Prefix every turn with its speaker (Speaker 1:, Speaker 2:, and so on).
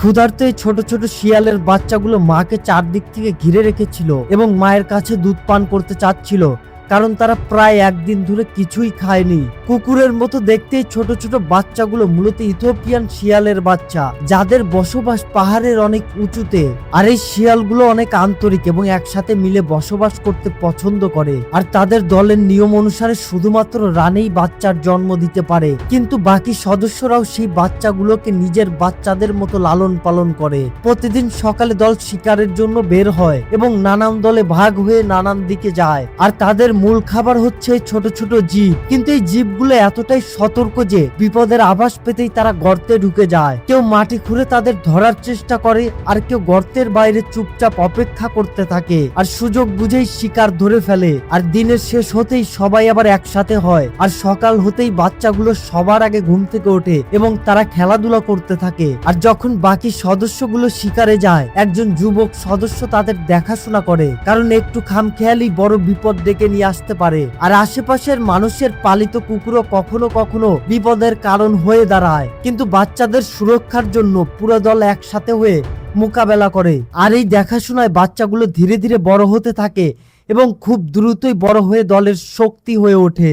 Speaker 1: ক্ষুধার্ত এই ছোট ছোট শিয়ালের বাচ্চাগুলো মাকে চারদিক থেকে ঘিরে রেখেছিল এবং মায়ের কাছে দুধ পান করতে চাচ্ছিল, কারণ তারা প্রায় একদিন ধরে কিছুই খায়নি। কুকুরের মতো দেখতে এই ছোট ছোট বাচ্চাগুলো মূলত ইথিওপিয়ান শিয়ালের বাচ্চা, যাদের বসবাস পাহাড়ের অনেক উঁচুতে। আর এই শিয়ালগুলো অনেক আন্তরিক এবং একসাথে মিলে বসবাস করতে পছন্দ করে। আর তাদের দলের নিয়ম অনুসারে শুধুমাত্র রানীই বাচ্চার জন্ম দিতে পারে, কিন্তু বাকি সদস্যরাও সেই বাচ্চাগুলোকে নিজের বাচ্চাদের মতো লালন পালন করে। প্রতিদিন সকালে দল শিকারের জন্য বের হয় এবং নানান দলে ভাগ হয়ে নানান দিকে যায়। আর তাদের মূল খাবার হচ্ছে ছোট ছোট জীব, কিন্তু এই জীবগুলো এতটাই সতর্ক যে বিপদের আভাস পেতেই তারা গর্তে ঢুকে যায়। কেউ মাটি খুঁড়ে তাদের ধরার চেষ্টা করে, আর কেউ গর্তের বাইরে চুপচাপ অপেক্ষা করতে থাকে আর সুযোগ বুঝেই শিকার ধরে ফেলে। আর দিনের শেষ হতেই সবাই আবার একসাথে হয়, আর সকাল হতেই বাচ্চাগুলো সবার আগে ঘুম থেকে ওঠে এবং তারা খেলাধুলা করতে থাকে। আর যখন বাকি সদস্যগুলো শিকারে যায়, একজন যুবক সদস্য তাদের দেখাশোনা করে, কারণ একটু খামখেয়ালি বড় বিপদ ডেকে নিয়ে আসতে পারে। আর আশেপাশের মানুষের পালিত কুকুরও কখনো কখনো বিপদের কারণ হয়ে দাঁড়ায়, কিন্তু বাচ্চাদের সুরক্ষার জন্য পুরো দল একসাথে হয়ে মোকাবেলা করে। আর এই দেখাশোনায় বাচ্চাগুলো ধীরে ধীরে বড় হতে থাকে এবং খুব দ্রুতই বড় হয়ে দলের শক্তি হয়ে ওঠে।